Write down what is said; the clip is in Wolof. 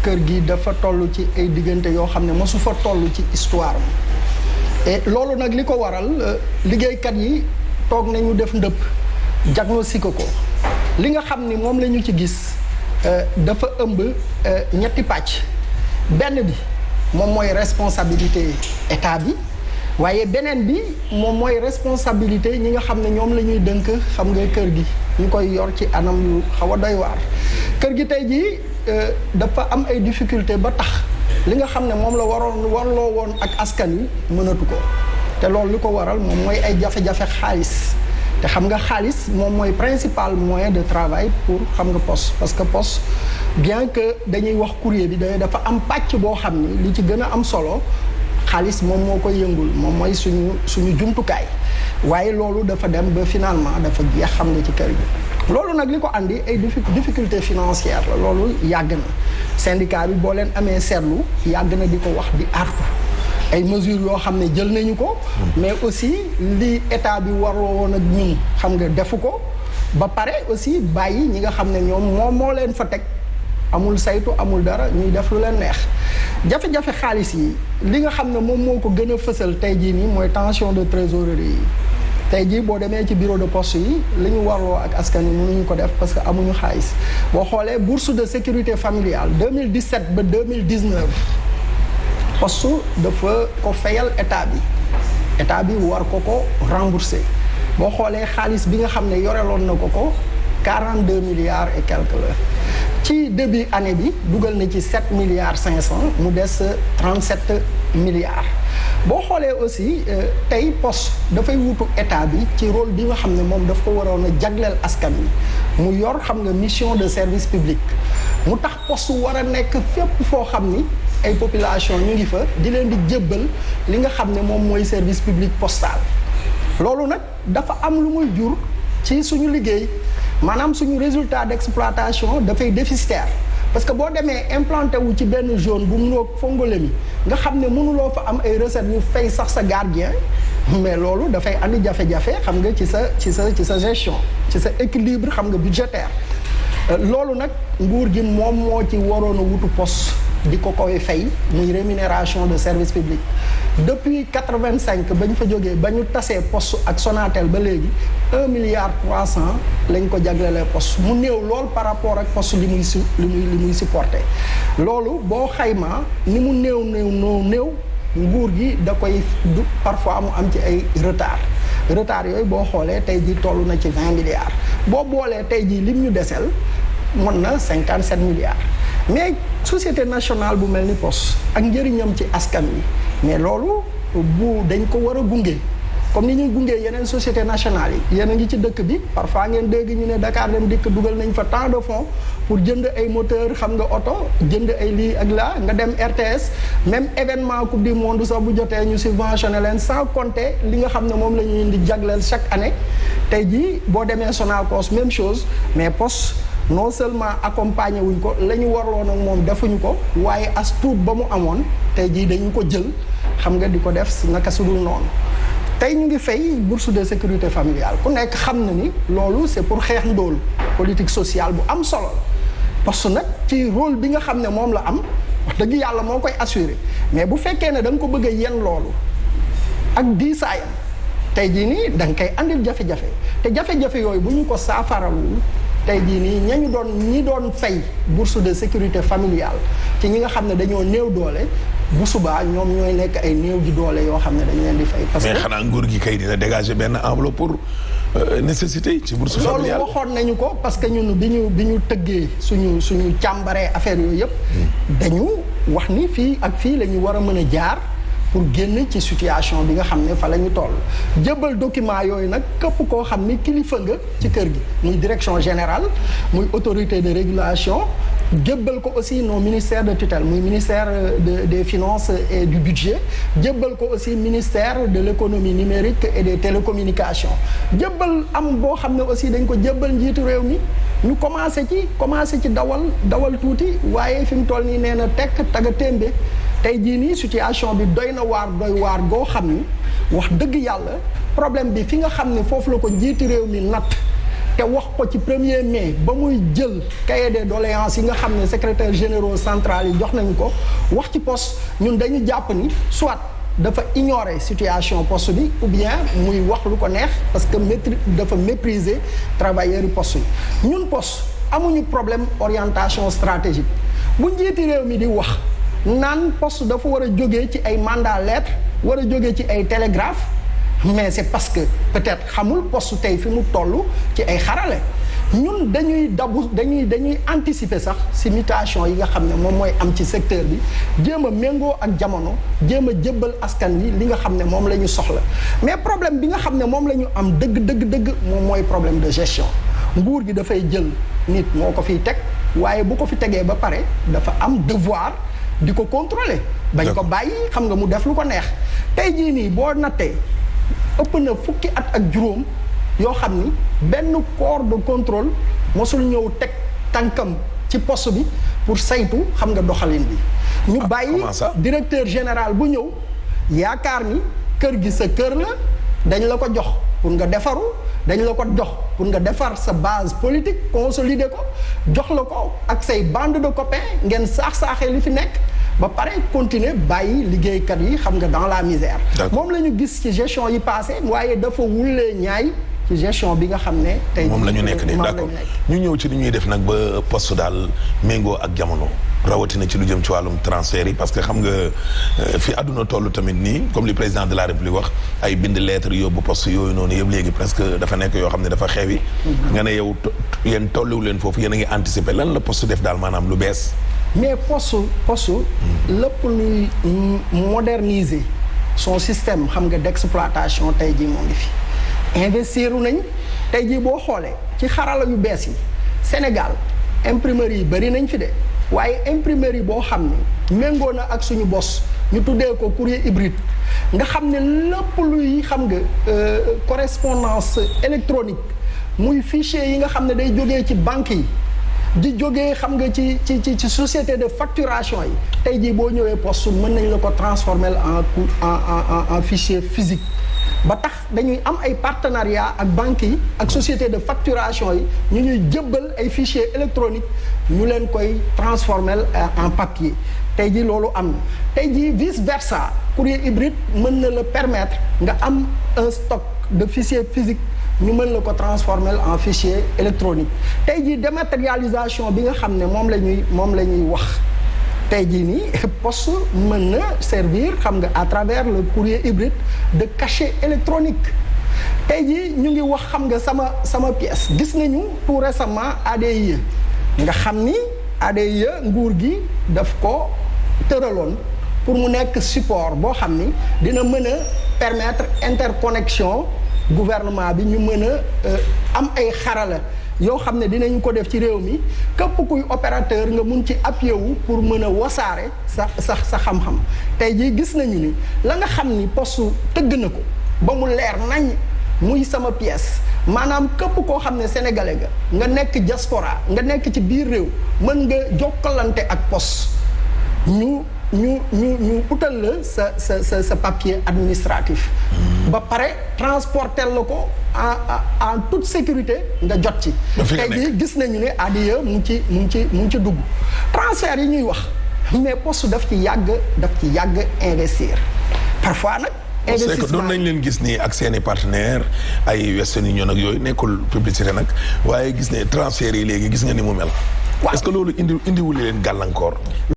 kër gi dafa toll ci ay diggante yoo xam ne mosu fa toll ci histoire et loolu nag li ko waral liggéeykat yi toog nañu def ndëpp diagnostiqué ko li nga xam ni moom la ñu ci gis dafa ëmb ñetti pàcc benn bi moom mooy responsabilité état bi waaye beneen bi moom mooy responsabilité ñi nga xam ne ñoom la ñuy dënk xam nga kër gi ñu koy yor ci anam yu xaw a doy waar kër gi tey jii dafa am ay difficulté ba tax li nga xam ne moom la warloo woon ak askan wi mënatu ko te loolu li ko waral moom mooy ay jafe-jafe xaalis te xam nga xaalis moom mooy principal moyen de travail pour xam nga poste parce que poste bien que dañuy wax courrier bi dafa am pàcc boo xam ni li ci gën a am solo xaalis moom moo koy yëngul moom mooy suñu jumtukaay waaye loolu dafa dem ba finalement dafa jeex xam nga ci kër gi loolu nag li ko andi ay difficulté financière la loolu yàgg na syndicat bi boo leen amee seetlu yàgg na di ko wax di artu ay mesures yoo xam ne jël nañu ko mais aussi li état bi waroo woon ak ñun xam nga defu ko ba pare aussi bàyyi ñi nga xam ne ñoom moo leen fa teg amul saytu amul dara ñuy def lu leen neex jafe-jafe xaalis yi li nga xam ne moom moo ko gën a fësal tey jii nii mooy tension de trésorerie yi tey jii boo demee ci bureau de poste yi li ñu warloo ak askan wi mënuñu ko def parce que amuñu xaalis boo xoolee bourse de sécurité familiale 2017 ba 2019 poste dafa ko fayal état bi war ko rembourser boo xoolee xaalis bi nga xam ne yoreloon na ko 42 milliards et quelques la ci début année bi dugal na ci 7 milliards 500 mu des 37 milliards boo xoolee aussi tey poste dafay wutu état bi ci rôle bi nga xam ne moom daf ko waroon a jagleel askan wi mu yor xam nga mission de service public mu tax poste war a nekk fépp foo xam ni ay population ñu ngi fa di leen di jébbal li nga xam ne moom mooy service public postal loolu nag dafa am lu muy jur ci suñu liggéey maanaam suñu résultat d'exploitation dafay déficitaire parce que boo demee implanté wu ci benn zone bu mu Fongolemi nga xam ne mënuloo fa am ay recettes yu fay sax sa gardien mais loolu dafay andi jafe-jafe xam nga ci sa gestion ci sa équilibre xam nga budgétaire loolu nag nguur gi moom moo ci waroon a wutu poste di ko koy fay muy rémunération de service public depuis 85 ba ñu fa jógee ba ñu tasee poste ak Sonatel ba léegi 1 milliard 300 lañ ko jaglelee poste mu néew lool par rapport ak poste li muy supporté loolu boo xaymaa ni mu néew nguur gi da koy parfois mu am ci ay retard yooyu boo xoolee tey jii toll na ci 20 milliards boo boolee tey jii lim ñu desel mën na 57 milliards mais société nationale bu mel ni poste ak njëriñam ci askan wi mais loolu dañ ko war a gunge comme ni ñuy gungee yeneen société nationale yi yéen a ngi ci dëkk bi parfois ngeen dégg ñu ne Dakar Dem Dikk dugal nañ fa tant de fonds pour jënd ay moteur xam nga oto jënd ay lii ak laa nga dem RTS même événement coupe du monde sax bu jotee ñu subventionné leen sans compter li nga xam ne moom la ñuy di jagleel chaque année tey jii boo demee Sonacos même chose mais poste non seulement accompagné wuñ ko la ñu warloon ak moom defuñu ko waaye as tuut ba mu amoon tey jii dañu ko jël xam nga di ko def si naka sudul noonu tey ñu ngi fay bourse de sécurité familiale ku nekk xam na ni loolu c'est pour xeex ndóol politique sociale bu am solo la parce que nag ci rôle bi nga xam ne moom la am wax dëgg yàlla moo koy assurer mais bu fekkee ne da nga ko bëgg a yen loolu ak diisaayam tey jii nii da nga koy andil jafe-jafe te jafe-jafe yooyu bu ñu ko saafaralul tey jii nii ñi doon fay bourse de sécurité familiale ci ñi nga xam ne dañoo néew doole bu subaa ñoom ñooy nekk ay néew ji doole yoo xam ne dañu leen di fay. parce que mais xanaa nguur gi kay dina dégager benn enveloppe pour nécessité ci bourse familiale. loolu waxoon nañu ko parce que ñun bi ñu tëggee suñu càmbaree affaire yooyu yëpp. dañu wax ni fii ak fii la ñu war a mën a jaar. pour génn ci situation bi nga xam ne fa la ñu toll jëbal document yooyu nag képp koo xam ni kilifa nga ci kër gi muy direction générale muy autorité de régulation jëbbal ko aussi nos ministères de tutelle muy ministère des finances et du budget jëbbal ko aussi ministère de l'économie numérique et des télécommunications jëbbal am boo xam ne aussi dañ ko jëbbal njiitu réew mi ñu commencé ci dawal tuuti waaye fi mu toll nii nee na tekk taga témbe tey jii nii situation bi doy waar goo xam ni wax dëgg yàlla problème bi fi nga xam ne foofu la ko njiitu réew mi natt te wax ko ci 1er mai ba muy jël cahier des doléances yi nga xam ne secrétaire généraux central yi jox nañu ko wax ci poste ñun dañu jàpp ni soit dafa ignorer situation poste bi ou bien muy wax lu ko neex parce que dafa mépriser travailleurs yi poste yi ñun poste amuñu problème orientation stratégique bu njiiti réew mi di wax naan poste dafa war a jógee ci ay mandat lettre war a jógee ci ay télégraphe mais c'est parce que peut-être xamul poste tey fi mu toll ci ay xarale ñun dañuy anticiper sax si mutation yi nga xam ne moom mooy am ci secteur bi jéem a méngoo ak jamono jéem a jébbal askan wi li nga xam ne moom la ñu soxla mais problème bi nga xam ne moom la ñu am dëgg moom mooy problème de gestion nguur gi dafay jël nit moo ko fiy teg waaye bu ko fi tegee ba pare dafa am devoir di ko contrôler bañ ko bàyyi xam nga mu def lu ko neex tey jii nii boo nattee ëpp na fukki at ak juróom yoo xam ni benn corps de contrôle mosul ñëw teg tànkam ci poste bi pour saytu xam nga doxalin bi ñu bàyyi directeur général bu ñëw yaakaar ni kër gi sa kër la dañ la ko jox pour nga defaru dañ la ko jox pour nga defar sa base politique consolider ko jox la ko ak say bande de copains ngeen saax-saaxee li fi nekk ba pare continuer bàyyi liggéeykat yi xam nga dans la misère moom la ñu gis ci gestion yi passé waaye dafa wulee ñaay ci gestion bi nga xam ne tey moom la ñu nekk nii d'accord ñu ñëw ci li ñuy def nag ba poste daal méngoo ak jamono rawatina ci lu jëm ci wàllum transfert yi parce que xam nga fi àdduna toll tamit nii comme li président de la république wax ay bind lettre yóbbu poste yooyu noonu yëpp léegi presque dafa nekk yoo xam ne dafa xewi nga ne yow yéen tolluwu leen foofu yéen a ngi anticiper lan la poste def daal maanaam lu bees mais poste lépp luy moderniser son système xam nga d'exploitation tey jii moo ngi fi investiru nañ tey jii boo xoolee ci xarala yu bees yi Sénégal imprimerie yi bëri nañ fi de waaye imprimerie boo xam ne méngoo na ak suñu bos ñu tuddee ko courrier hybride nga xam ne lépp luy xam nga correspondance électronique muy fichier yi nga xam ne day jógee ci banque yi di jógee xam nga ci société de facturation yi tey jii boo ñëwee poste mën nañ la ko transformer en fichier physique ba tax dañuy am ay partenariat ak banques yi ak société de facturation yi ñu ñuy jëbbal ay fichiers électroniques ñu leen koy transformer en papier tey jii loolu am na tey jii vice versa courrier hybride mën na la permettre nga am un stock de fichiers physiques ñu mën la ko transformer en fichier électronique tey jii dématérialisation bi nga xam ne moom la ñuy wax tey jii nii poste mën na servir xam nga à travers le courrier hybride de cachet électronique tey jii ñu ngi wax xam nga sama pièce gis nañu tout récemment ADIE nga xam ni ADIE nguur gi daf ko tëraloon pour mu nekk support boo xam ni dina mën a permettre interconnexion gouvernement bi ñu mën a am ay xarala yoo xam ne dinañ ko def ci réew mi képp kuy opérateur nga mun ci appuyé wu pour mën a wasaare sa xam-xam tey jii gis nañu ni la nga xam ni poste tëgg na ko ba mu leer nañ muy sama pièce maanaam képp koo xam ne sénégalais nga nekk diaspora nga nekk ci biir réew mën nga jokkalante ak poste ñu utal la sa papier administratif ba pare transporter la ko en toute sécurité nga jot ci tey jii gis nañu ne ADIE mu ngi ci dugg transfert yi ñuy wax mais poste daf ci yàgg investir parfois nag investissement doon nañ leen gis nii ak seeni partenaire ay Western Union ak yooyu nekkul publicité nag waaye gis ne transfert yi léegi gis nga ni mu mel est-ce que loolu indiwul leen gàllankoor